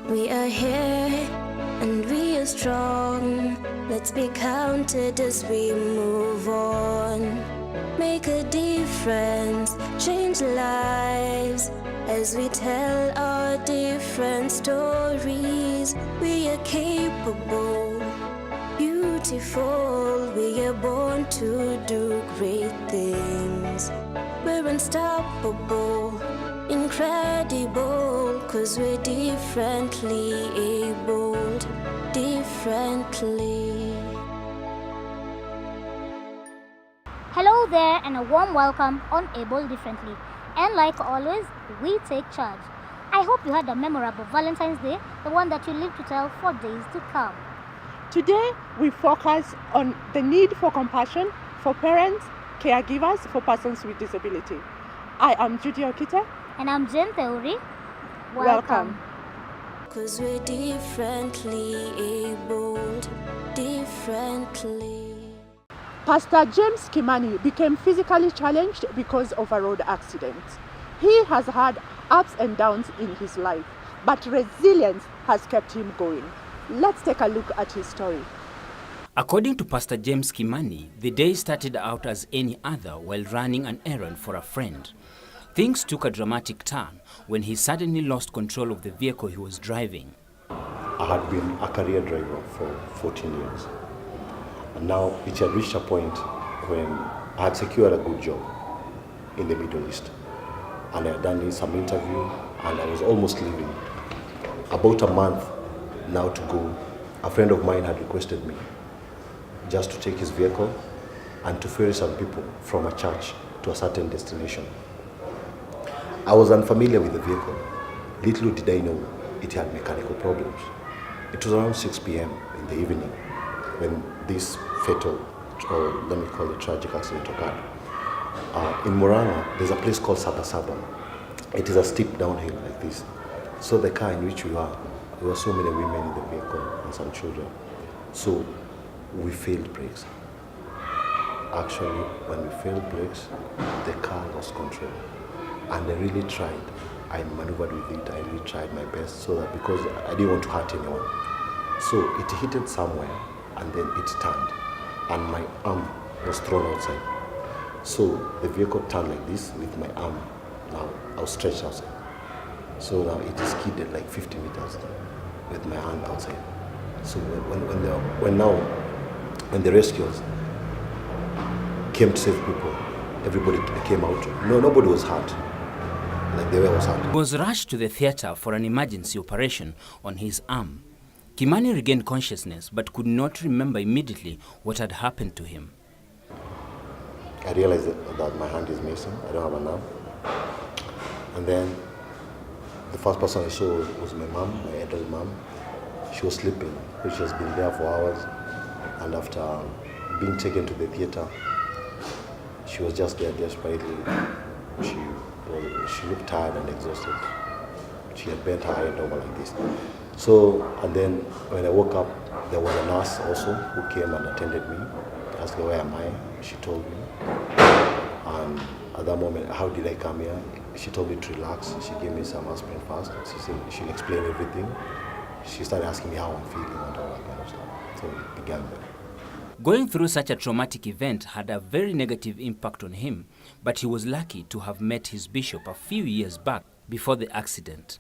We are here and we are strong. Let's be counted as we move on. Make a difference, change lives as we tell our different stories. We are capable, beautiful. We are born to do great things. We're unstoppable, incredible, 'cause we're differently abled, differently. Hello there and a warm welcome on Able Differently. And like always, we take charge. I hope you had a memorable Valentine's Day, the one that you live to tell for days to come. Today, we focus on the need for compassion for parents, caregivers for persons with disability. I am Judy Okita. And I'm Jen Theory. Welcome. 'Cause we're differently abled, differently. Pastor James Kimani became physically challenged because of a road accident. He has had ups and downs in his life, but resilience has kept him going. Let's take a look at his story. According to Pastor James Kimani, the day started out as any other while running an errand for a friend. Things took a dramatic turn when he suddenly lost control of the vehicle he was driving. I had been a career driver for 14 years. And now it had reached a point when I had secured a good job in the Middle East. And I had done some interview and I was almost leaving. About a month now to go, a friend of mine had requested me just to take his vehicle and to ferry some people from a church to a certain destination. I was unfamiliar with the vehicle. Little did I know it had mechanical problems. It was around 6 p.m. in the evening when this fatal, or let me call it tragic accident occurred. In Murang'a, there's a place called Sabasaba. It is a steep downhill like this. So the car in which we were so many women in the vehicle and some children. So we failed brakes. Actually, when we failed brakes, the car lost control. And I really tried. I maneuvered with it. I really tried my best so that because I didn't want to hurt anyone. So it hit it somewhere and then it turned. And my arm was thrown outside. So the vehicle turned like this with my arm now outstretched outside. So now it is skidded like 50 meters with my hand outside. So when the rescuers came to save people, everybody came out. No, nobody was hurt. Like the way I was hurt. He was rushed to the theater for an emergency operation on his arm. Kimani regained consciousness but could not remember immediately what had happened to him. I realized that my hand is missing. I don't have a nerve. And then the first person I saw was my mom, my adult mom. She was sleeping, which has been there for hours. And after being taken to the theater, she was just there desperately. She looked tired and exhausted. She had bent her head over like this. So, and then when I woke up, there was a nurse also who came and attended me. Asked me, where am I? She told me. And at that moment, how did I come here? She told me to relax. She gave me some aspirin first. She said she'll explain everything. She started asking me how I'm feeling and all that kind of stuff. So it began there. Going through such a traumatic event had a very negative impact on him, but he was lucky to have met his bishop a few years back before the accident.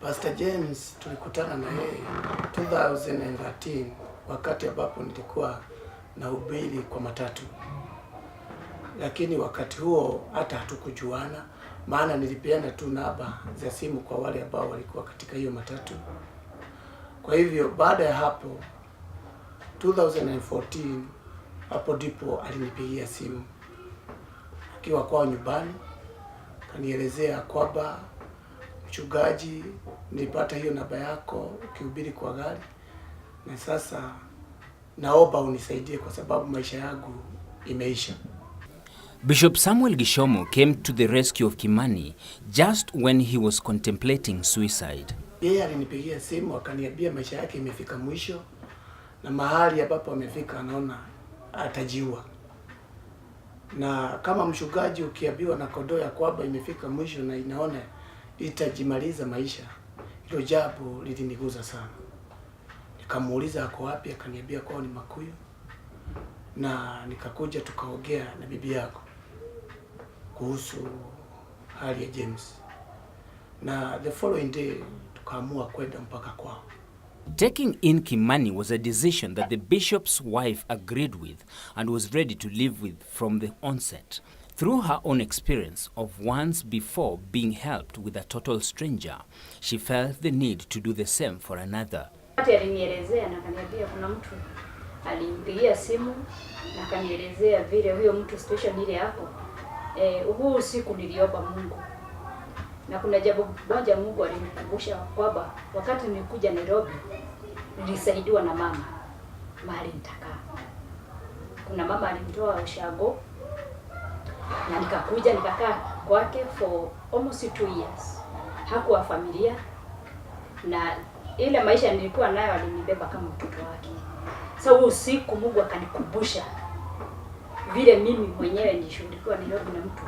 Pastor James tulikutana na yeye 2013 wakati ambapo nilikuwa na ubiri kwa matatu. Lakini wakati huo hata hatukujuana, maana nilipeana tu namba za simu kwa wale ambao walikuwa katika hiyo matatu. Kwa hivyo baada ya hapo 2014 hapo ndipo alinipigia simu akiwa kwao nyumbani, kanielezea kwamba mchungaji, nilipata hiyo namba yako ukihubiri kwa gari na sasa naomba unisaidie kwa sababu maisha yangu imeisha. Bishop Samuel Gishomo came to the rescue of Kimani just when he was contemplating suicide. Yeye alinipigia simu akaniambia maisha yake imefika mwisho na mahali ambapo amefika anaona atajiua. Na kama mchungaji ukiambiwa na kondoo ya kwamba imefika mwisho na inaona itajimaliza maisha, Hilo jambo liliniguza sana. Nikamuuliza ako wapi, akaniambia kwao ni Makuyu. Na nikakuja tukaongea na bibi yako kuhusu hali ya James. Na the following day tukaamua kwenda mpaka kwao. Taking in Kimani was a decision that the bishop's wife agreed with and was ready to live with from the onset. Through her own experience of once before being helped with a total stranger, she felt the need to do the same for another. Alinielezea na kaniambia kuna mtu alimpigia simu na kanielezea vile huyo mtu station ile hapo. Huu usiku niliomba Mungu. Na kuna jambo moja Mungu alinikumbusha kwamba wakati nilikuja Nairobi nilisaidiwa na mama mahali nitakaa. Kuna mama alimtoa ushago na nikakuja nikakaa kwake for almost 2 years. Hakuwa familia na ile maisha nilikuwa nayo alinibeba kama mtoto wake. So usiku Mungu akanikumbusha vile mimi mwenyewe nilishughulikiwa Nairobi na mtu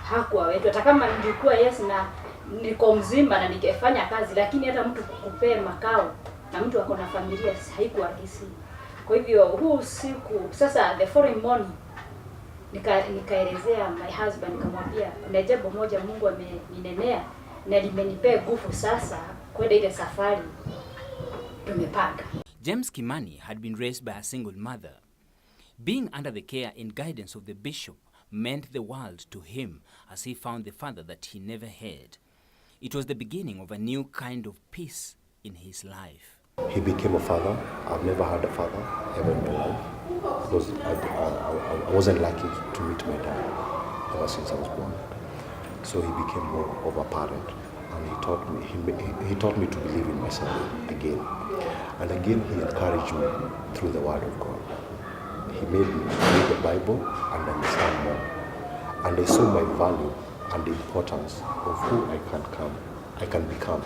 hakuwa wetu. Hata kama nilikuwa yes na niko mzima na nikifanya kazi, lakini hata mtu kukupea makao na mtu ako na familia haikuwa rahisi. Kwa hivyo huu siku sasa the following morning nikaelezea my husband, nikamwambia kuna jambo moja Mungu ameninenea na limenipea nguvu sasa kwenda ile safari tumepanga. James Kimani had been raised by a single mother. Being under the care and guidance of the bishop meant the world to him as he found the father that he never had. It was the beginning of a new kind of peace in his life. He became a father. I've never had a father ever in my life because I wasn't lucky to meet my dad ever since I was born. So he became more of a parent, and he taught me to believe in myself again. And again, he encouraged me through the Word of God. He made me read the Bible and understand more. And I saw my value and the importance of who I can become.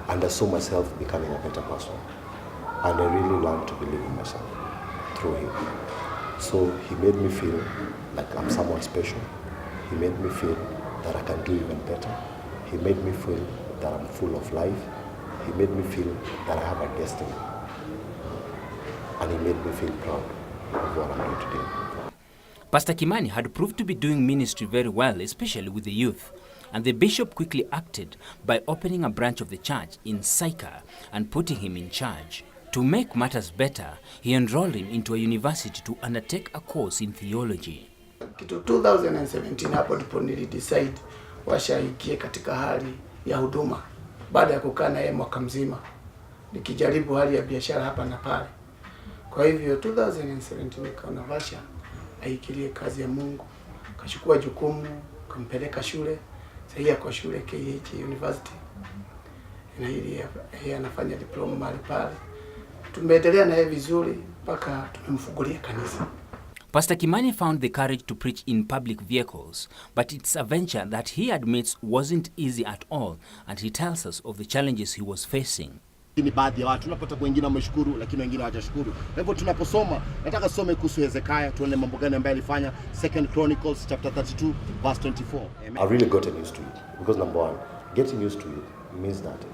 And I saw myself becoming a better person. And I really learned to believe in myself through him. So he made me feel like I'm someone special. He made me feel that I can do even better. He made me feel that I'm full of life. He made me feel that I have a destiny. And he made me feel proud of what I'm doing today. Pastor Kimani had proved to be doing ministry very well, especially with the youth. And the bishop quickly acted by opening a branch of the church in Saika and putting him in charge. To make matters better, he enrolled him into a university to undertake a course in theology. Kitu 2017 hapo ndipo nilidecide washaingie katika hali ya huduma baada ya kukaa na yeye mwaka mzima nikijaribu hali ya biashara hapa na pale. Kwa hivyo 2017 nikaona Vasha aikilie kazi ya Mungu, kachukua jukumu, kampeleka shule. Sasa yako shule KH University. Na yeye anafanya diploma mahali pale. Tumeendelea na yeye vizuri mpaka tumemfungulia kanisa. Pastor Kimani found the courage to preach in public vehicles, but it's a venture that he admits wasn't easy at all, and he tells us of the challenges he was facing. Ni baadhi ya watu tunapata wengine wameshukuru lakini wengine hawajashukuru. Kwa hivyo tunaposoma, nataka tusome kuhusu Hezekiah, tuone mambo gani ambayo alifanya. 2 Chronicles chapter 32 verse 24. Amen. I really gotten used to it because number one, getting used to it means that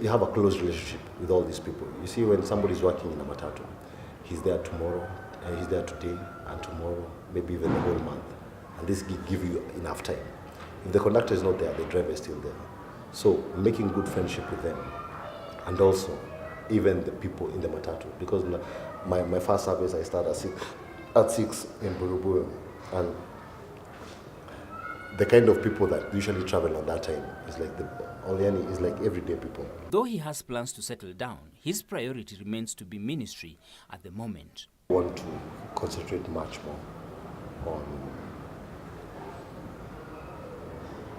you have a close relationship with all these people. You see, when somebody's working in a matatu, he's there tomorrow, he's there today and tomorrow, maybe even the whole month. And this give you enough time. If the conductor is not there, the driver is still there. So making good friendship with them, and also even the people in the matatu, because my first service I started at 6 in Buruburu, and the kind of people that usually travel at that time is like is like everyday people. Though he has plans to settle down, his priority remains to be ministry at the moment. I want to concentrate much more on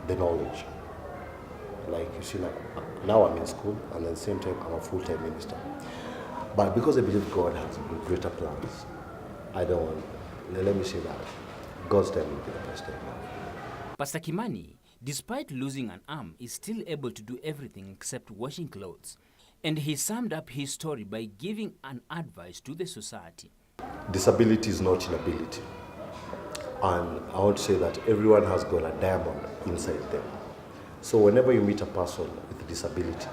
the knowledge. Like you see, like now I'm in school, and at the same time I'm a full-time minister. But because I believe God has greater plans, I don't want. Let me say that God's time will be the best time. Pastor Kimani, despite losing an arm, is still able to do everything except washing clothes. And he summed up his story by giving an advice to the society. Disability is not inability. And I want to say that everyone has got a diamond inside them. So whenever you meet a person with a disability,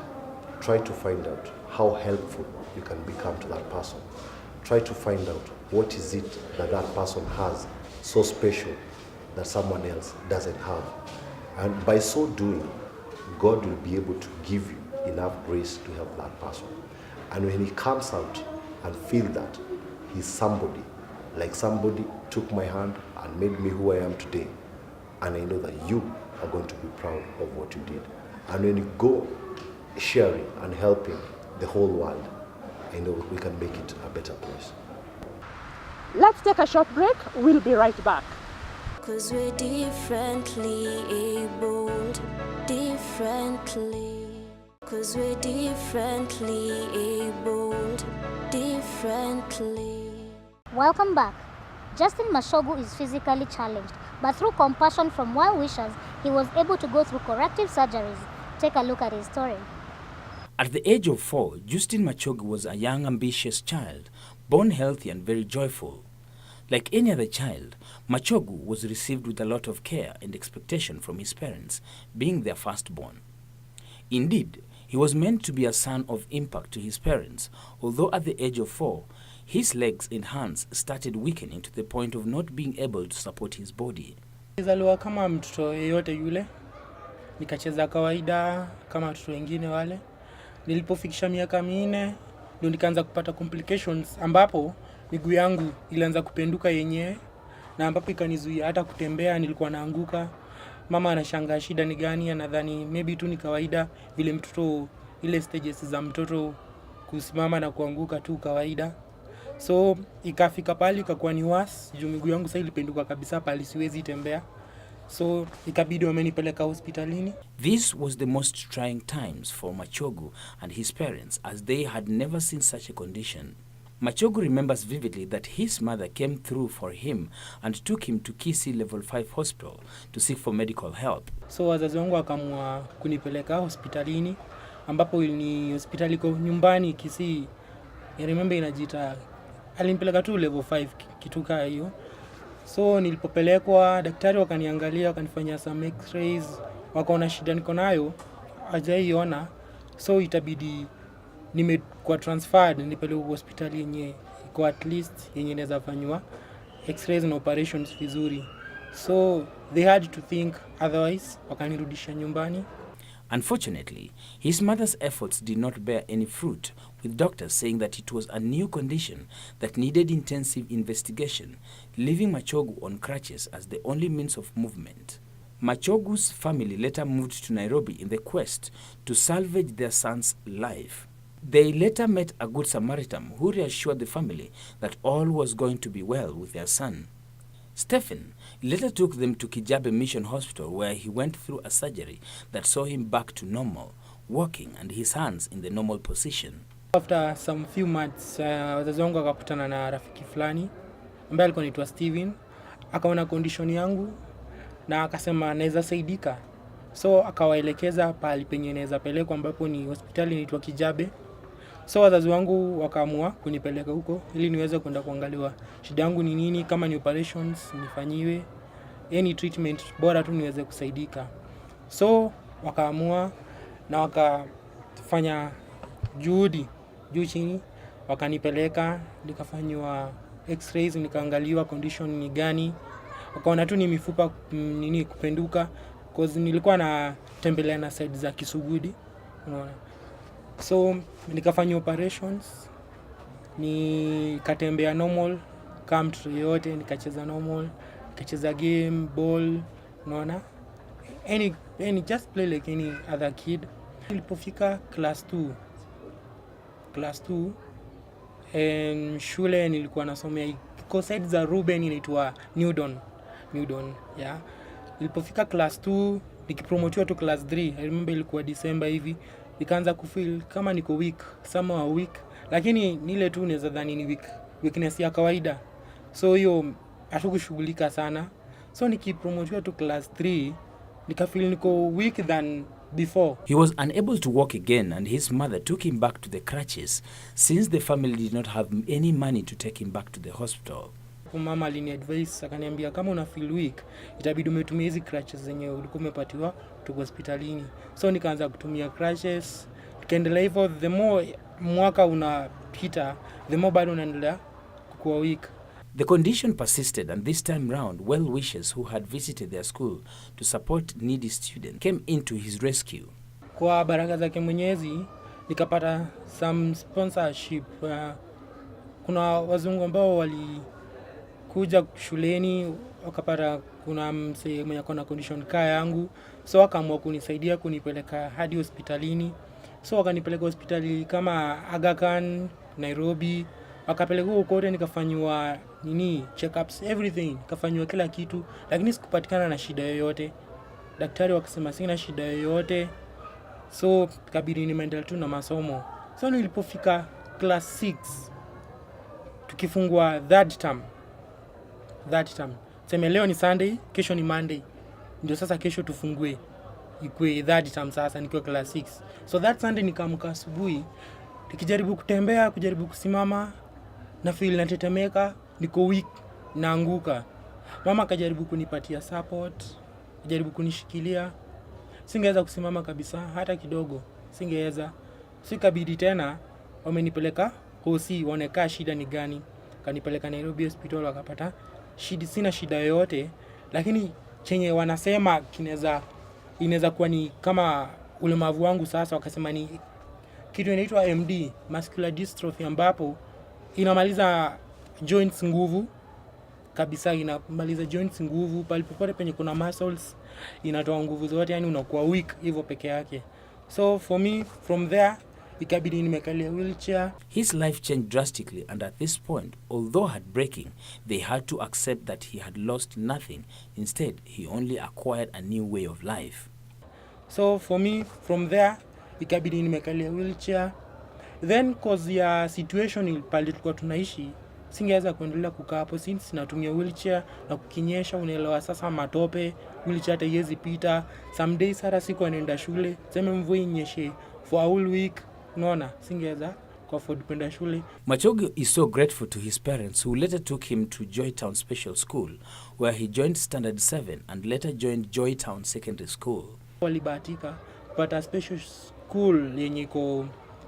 try to find out how helpful you can become to that person. Try to find out what is it that that person has so special that someone else doesn't have. And by so doing, God will be able to give you enough grace to help that person. And when he comes out and feel that he's somebody, like somebody took my hand and made me who I am today, and I know that you are going to be proud of what you did. And when you go sharing and helping the whole world, I know we can make it a better place. Let's take a short break. We'll be right back. 'Cause we're differently abled, differently. 'Cause we're differently abled, differently. Welcome back. Justin Mashogu is physically challenged, but through compassion from well-wishers, he was able to go through corrective surgeries. Take a look at his story. At the age of 4, Justin Machogu was a young, ambitious child, born healthy and very joyful. Like any other child, Machogu was received with a lot of care and expectation from his parents, being their firstborn. Indeed, he was meant to be a son of impact to his parents, although at the age of 4, his legs and hands started weakening to the point of not being able to support his body. Nilizaliwa kama mtoto yeyote yule, nikacheza kawaida kama watoto wengine wale. Nilipofikisha miaka 4 ndio nikaanza kupata complications ambapo miguu yangu ilianza kupenduka yenyewe na ambapo ikanizuia hata kutembea, nilikuwa naanguka. Mama anashangaa shida ni gani, anadhani maybe tu ni kawaida vile mtoto, ile stages za mtoto kusimama na kuanguka tu kawaida. So ikafika pale ikakuwa ni worse, juu miguu yangu sasa ilipenduka kabisa pale siwezi tembea. So ikabidi wamenipeleka hospitalini. This was the most trying times for Machogu and his parents, as they had never seen such a condition. Machogu remembers vividly that his mother came through for him and took him to Kisii Level 5 Hospital to seek for medical help. So wazazi wangu wakaamua kunipeleka hospitalini, ambapo ni hospitali kwa nyumbani Kisii. I remember inajiita, alinipeleka tu Level 5 kituka hiyo. So nilipopelekwa, daktari wakaniangalia, wakanifanyia some x-rays, wakaona shida niko nayo hajaiona. So itabidi nimekuwa transferred nipelekwe hospitali yenye iko at least yenye inaweza fanywa x-rays na operations vizuri. So they had to think otherwise, wakanirudisha nyumbani. Unfortunately, his mother's efforts did not bear any fruit, with doctors saying that it was a new condition that needed intensive investigation, leaving Machogu on crutches as the only means of movement. Machogu's family later moved to Nairobi in the quest to salvage their son's life. They later met a good Samaritan who reassured the family that all was going to be well with their son. Stephen later took them to Kijabe Mission Hospital, where he went through a surgery that saw him back to normal, walking and his hands in the normal position. After some few months, wazazi wangu wakakutana na rafiki fulani ambaye alikuwa anaitwa Steven. Akaona condition yangu na akasema naweza saidika. So akawaelekeza pale penye naweza pelekwa, ambapo ni hospitali inaitwa Kijabe. So wazazi wangu wakaamua kunipeleka huko ili niweze kwenda kuangaliwa shida yangu ni nini, kama ni operations nifanyiwe, any treatment bora tu niweze kusaidika. So wakaamua na wakafanya juhudi juu chini, wakanipeleka nikafanywa x-rays, nikaangaliwa condition ni gani. Wakaona tu ni mifupa nini kupenduka, cause nilikuwa na tembelea na side za kisugudi, unaona. So nikafanya operations, nikatembea normal kama mtu yote, nikacheza normal, nikacheza game, ball, unaona. Any just play like any other kid. Nilipofika class 2 shule nilikuwa nasomea kwa side za Ruben inaitwa Newdon, yeah. Nilipofika class 2 nikipromotiwa to class 3, I remember ilikuwa December hivi, nikaanza kufeel kama niko weak, somehow weak, lakini nile tu naweza dhani ni weakness ya kawaida. So hiyo hatukushughulika sana. So nikipromotiwa to class 3 nikafeel niko weak than before. He was unable to walk again, and his mother took him back to the crutches since the family did not have any money to take him back to the hospital. Mama aliniadvise akaniambia kama una feel weak itabidi umetumia hizi crutches zenye ulikuwa umepatiwa tuko hospitalini. So nikaanza kutumia crutches, tukaendelea hivyo. The more mwaka unapita, the more bado unaendelea kuwa weak. The condition persisted, and this time round, well-wishers who had visited their school to support needy students came into his rescue. Kwa baraka zake Mwenyezi nikapata some sponsorship. Kuna wazungu ambao walikuja shuleni wakapata kuna msee mwenye akona condition kaa yangu, so akaamua kunisaidia kunipeleka hadi hospitalini. So wakanipeleka hospitali kama Aga Khan, Nairobi, wakapeleka huko kote nikafanywa check-ups, everything, nikafanywa kila kitu, lakini sikupatikana na shida yoyote. Daktari wakasema sina shida yoyote, so kabidi nimeendelea tu na masomo. So nilipofika class 6 tukifungwa third term. Sema leo ni Sunday, kesho ni Monday. Ndio sasa kesho tufungue ikwe third term sasa nikiwa class 6. So that Sunday nikaamka asubuhi, nikijaribu kutembea, kujaribu kusimama, na feel natetemeka, niko weak, naanguka. Mama akajaribu kunipatia support, kujaribu kunishikilia. Singeweza kusimama kabisa hata kidogo, singeweza. Sikabidi tena wamenipeleka hosi waoneka shida ni gani. Kanipeleka Nairobi hospital wakapata sina shida yoyote, lakini chenye wanasema inaweza kuwa ni kama ulemavu wangu. Sasa wakasema ni kitu inaitwa MD, muscular dystrophy, ambapo inamaliza joints nguvu kabisa, inamaliza joints nguvu pale popote penye kuna muscles, inatoa nguvu zote, yani unakuwa weak hivyo peke yake. So for me, from there ikabidi nimekalia wheelchair. His life changed drastically, and at this point, although heartbreaking, they had to accept that he had lost nothing. Instead, he only acquired a new way of life. So for me, from there ikabidi nimekalia wheelchair. Then cause ya situation pale tulikuwa tunaishi, singeweza kuendelea kukaa hapo since natumia wheelchair, na kukinyesha unaelewa sasa matope, wheelchair hata haiwezi pita. Some days hata siku anaenda shule, sema mvua inyeshe for a whole week, unaona singeweza kwa afford kwenda shule. Machogu is so grateful to his parents, who later took him to Joytown Special School, where he joined Standard 7 and later joined Joytown Secondary School. Walibahatika kupata special school yenye iko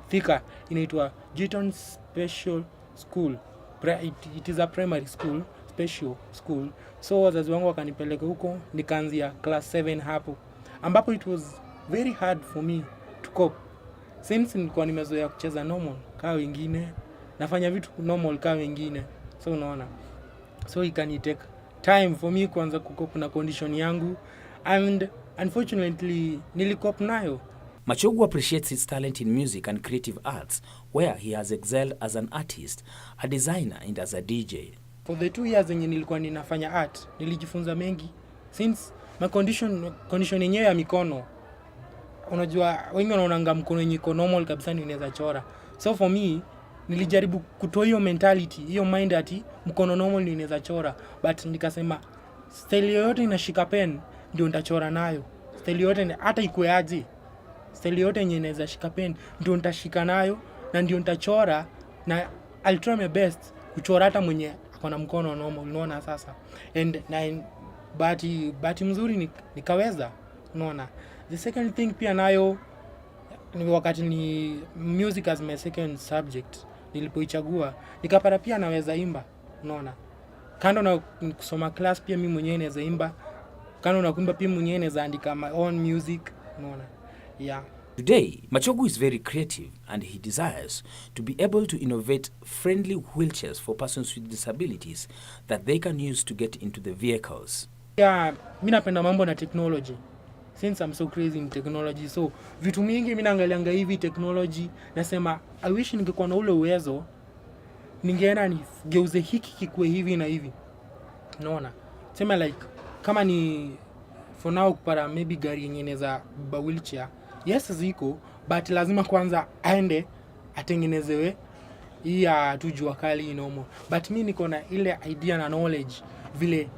Thika, inaitwa Joytown Special School. It is a primary school, special school. So wazazi wangu wakanipeleka huko, nikaanzia class 7 hapo, ambapo it was very hard for me to cope, since nilikuwa nimezoea kucheza normal kama wengine, nafanya vitu normal kama wengine, so unaona. So it can take time for me kuanza kucope na condition yangu, and unfortunately nilikope nayo. Machogu appreciates his talent in music and creative arts, where he has excelled as an artist, a designer, and as a DJ. For the 2 years yenye nilikuwa ninafanya art, nilijifunza mengi, since my condition yenyewe ya mikono. Unajua wengi wanaonanga mkono yenye iko normal kabisa ni unaweza chora. So for me, nilijaribu kutoa hiyo mentality, hiyo mind ati mkono normal ni unaweza chora, but nikasema style yoyote inashika pen ndio nitachora nayo. Style yoyote hata ikuwe aje, style yote yenye inaweza shika pen ndio nitashika nayo na ndio nitachora, na I'll try my best kuchora hata mwenye akona mkono normal, unaona sasa. And bahati mzuri nikaweza, unaona. The second thing pia nayo ni wakati ni music as my second subject, nilipoichagua nikapata pia naweza imba, unaona. Kando na kusoma class pia mimi mwenyewe naweza imba, kando na kuimba pia mwenyewe naweza andika my own music, unaona. Yeah. Today, Machogu is very creative, and he desires to be able to innovate friendly wheelchairs for persons with disabilities that they can use to get into the vehicles. Yeah, mimi napenda mambo na technology, since I'm so crazy in technology. So vitu mingi mimi naangalianga hivi technology, nasema I wish ningekuwa na ule uwezo, ningeenda nigeuze hiki kikuwe hivi na hivi, unaona. Sema like kama ni for now kupata maybe gari yenye inaweza beba wheelchair, yes ziko, but lazima kwanza aende atengenezewe hii ya tujua kali normal. But mimi niko na ile idea na knowledge vile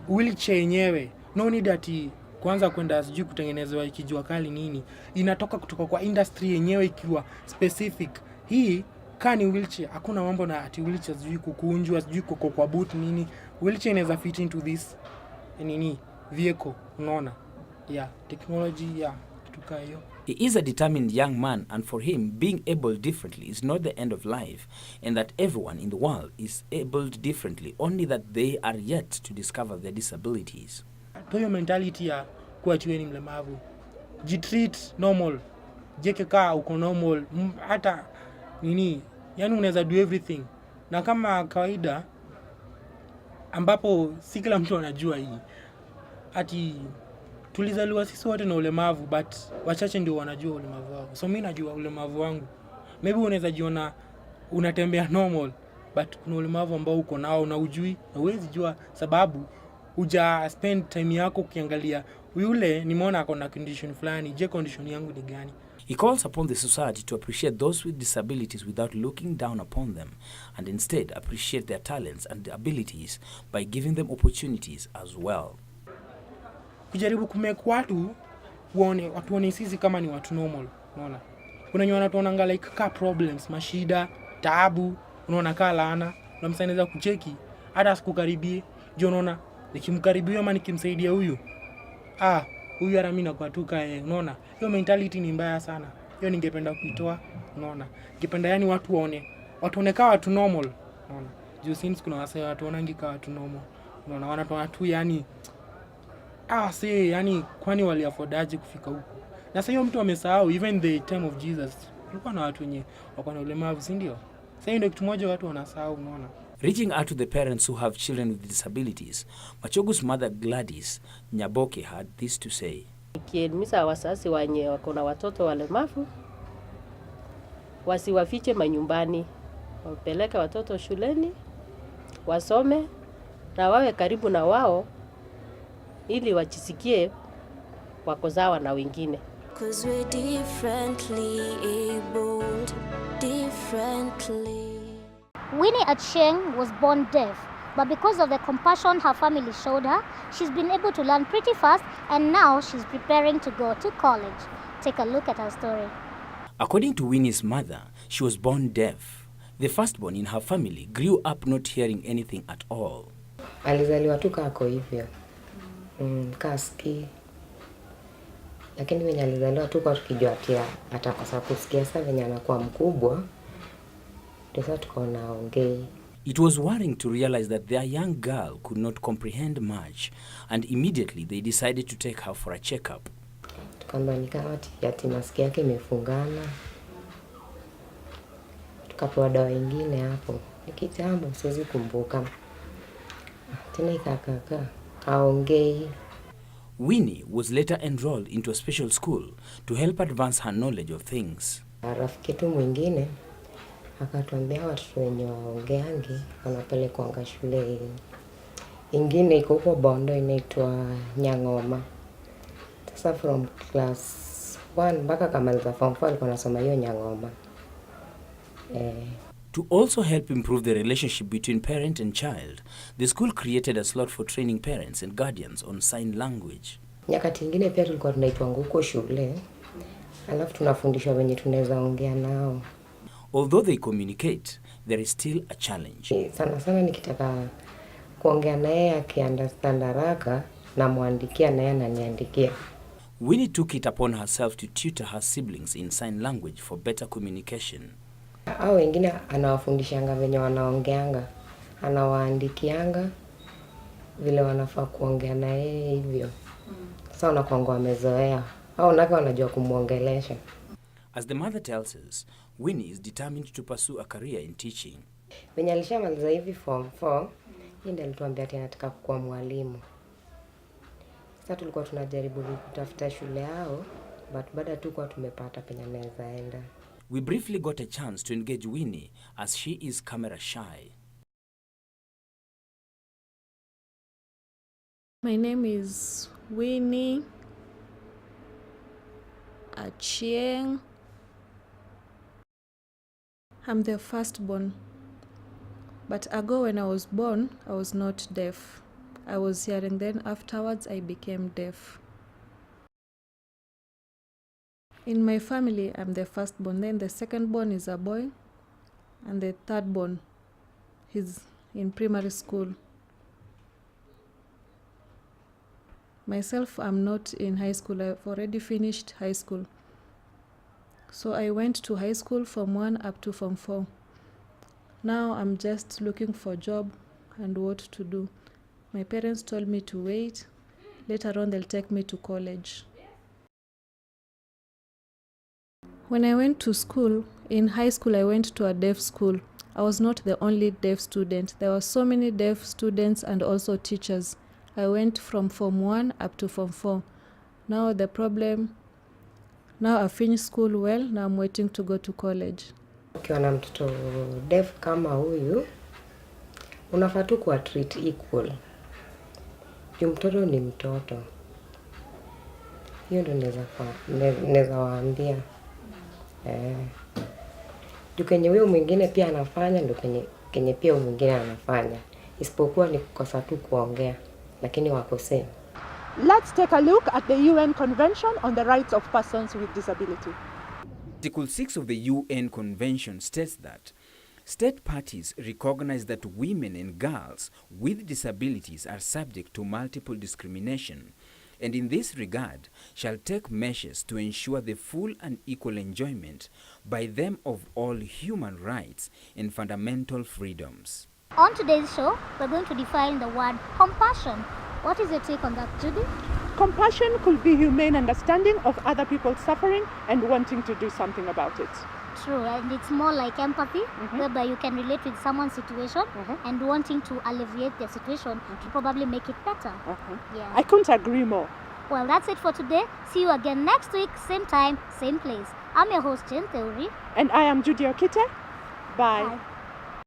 wheelchair yenyewe, no need ati kwanza kwenda sijui kutengenezewa ikijua kali nini, inatoka kutoka kwa industry yenyewe ikiwa specific. Hii Kani wheelchair, hakuna mambo na ati wheelchair sijui kukunjwa, sijui kuko kwa boot nini. Wheelchair inaweza fit into this nini vehicle, unaona? Yeah, technology, yeah, kitu kaa hiyo. He is a determined young man, and for him, being able differently is not the end of life, and that everyone in the world is abled differently, only that they are yet to discover their disabilities. Hiyo mentality ya kuwa wewe ni mlemavu. Jitreat normal. Jeke kaa uko normal. Hata nini, yani unaweza do everything. Na kama kawaida ambapo si kila mtu anajua hii. Ati tulizaliwa sisi wote na ulemavu, but wachache ndio wanajua ulemavu wao. So mimi najua ulemavu wangu. Maybe unaweza jiona unatembea normal, but kuna ulemavu ambao uko nao na ujui, na huwezi jua sababu uja spend time yako ukiangalia yule nimeona ako na condition fulani, je condition yangu ni gani? He calls upon the society to appreciate those with disabilities without looking down upon them, and instead appreciate their talents and abilities by giving them opportunities as well. Kujaribu kumake watu waone sisi kama ni watu normal, unaona? Kuna wenye wanatuona like ka problems, mashida, taabu, unaona kaa laana, na msaidiza kucheki hata sikukaribie, je unaona nikimkaribia ama nikimsaidia huyu huyu ara mimi nakuwa tu kae, unaona? Hiyo mentality ni mbaya sana. Hiyo ningependa kuitoa, unaona? Ningependa yani watu waone kama watu normal, unaona? Juu since kuna watu wanaongi kama watu normal, unaona? Wanatoa tu yani yani kwani wali affordaje kufika huko? Na sasa hiyo mtu amesahau even the time of Jesus. Kulikuwa na watu wenye wako na ulemavu, si ndio? Sasa ndio kitu moja watu wanasahau, unaona? Reaching out to the parents who have children with disabilities, Machogu's mother Gladys Nyaboke had this to say. Kielimisha wazazi wenye wako na watoto walemavu wasiwafiche manyumbani, wapeleke watoto shuleni, wasome na wawe karibu na wao ili wajisikie wako sawa na wengine. 'Cause we're differently abled, differently. Winnie Achieng was born deaf, but because of the compassion her family showed her, she's been able to learn pretty fast, and now she's preparing to go to college. Take a look at her story. According to Winnie's mother, she was born deaf. The firstborn in her family grew up not hearing anything at all. Alizaliwa tu kako hivyo. Kaski. Lakini wenye alizaliwa tu kwa tukijua ati atakosa kusikia, sasa venye anakuwa mkubwa ndio tukaona ongei. It was worrying to realize that their young girl could not comprehend much, and immediately they decided to take her for a checkup. Tukaambiwa ni kama ati masikio yake imefungana. Tukapewa dawa nyingine hapo. Ni kitambo siwezi kumbuka. Tena ikakaka kaongei. Winnie was later enrolled into a special school to help advance her knowledge of things. Rafiki yetu mwingine akatuambia watoto wenye waongeangi wanapelekwa shule ingine iko huko Bondo inaitwa Nyang'oma. Sasa from class 1 mpaka kamaliza form 4 alikuwa anasoma hiyo Nyang'oma. To also help improve the relationship between parent and child, the school created a slot for training parents and guardians on sign language. Nyakati nyingine pia tulikuwa tunaitwa huko shule, alafu tunafundishwa wenye tunaweza ongea nao. Although they communicate, there is still a challenge. Sana nikitaka kuongea naye akiunderstand haraka na muandikia naye ananiandikia. Winnie took it upon herself to tutor her siblings in sign language for better communication. Hao wengine anawafundishanga venye wanaongeanga, anawaandikianga vile wanafaa kuongea na yeye hivyo. Sasa wanakuwa wamezoea. Hao nako wanajua kumuongelesha. As the mother tells us, Winnie is determined to pursue a career in teaching. Venye alishamaliza hivi form 4, ndio alituambia ati anataka kuwa mwalimu. Sasa tulikuwa tunajaribu kutafuta shule yao, but baada tu kwa tumepata penye anaweza enda. We briefly got a chance to engage Winnie as she is camera shy. My name is Winnie Achieng. I'm the firstborn. But ago when I was born, I was not deaf. I was hearing, then afterwards I became deaf. In my family, I'm the firstborn. Then the secondborn is a boy. and the third born, he's in primary school. Myself, I'm not in high school. I've already finished high school. So I went to high school from 1 up to from 4. Now I'm just looking for a job and what to do. My parents told me to wait. Later on, they'll take me to college. When I went to school, in high school, I went to a deaf school. I was not the only deaf student. There were so many deaf students and also teachers. I went from Form 1 up to Form 4. Now the problem, now I finished school well, now I'm waiting to go to college. Ukiwa na mtoto deaf kama huyu, unafaa tu kuwa treat equal. Juu mtoto ni mtoto. Hiyo ndio naweza waambia. Juu kenye huyo mwingine pia anafanya ndio kenye pia huyo mwingine anafanya. Isipokuwa ni kukosa tu kuongea, lakini wako same. Let's take a look at the UN Convention on the Rights of Persons with Disability. Article 6 of the UN Convention states that state parties recognize that women and girls with disabilities are subject to multiple discrimination, and in this regard shall take measures to ensure the full and equal enjoyment by them of all human rights and fundamental freedoms. On today's show, we're going to define the word compassion. What is your take on that, Judy? Compassion could be humane understanding of other people's suffering and wanting to do something about it. True, and it's more like empathy, whereby you can relate with someone's situation and wanting to alleviate their situation to probably make it better. Yeah. I couldn't agree more. Well, that's it for today. See you again next week, same time, same place. I'm your host, Jen Theory. And I am Judy Okite. Bye. Bye.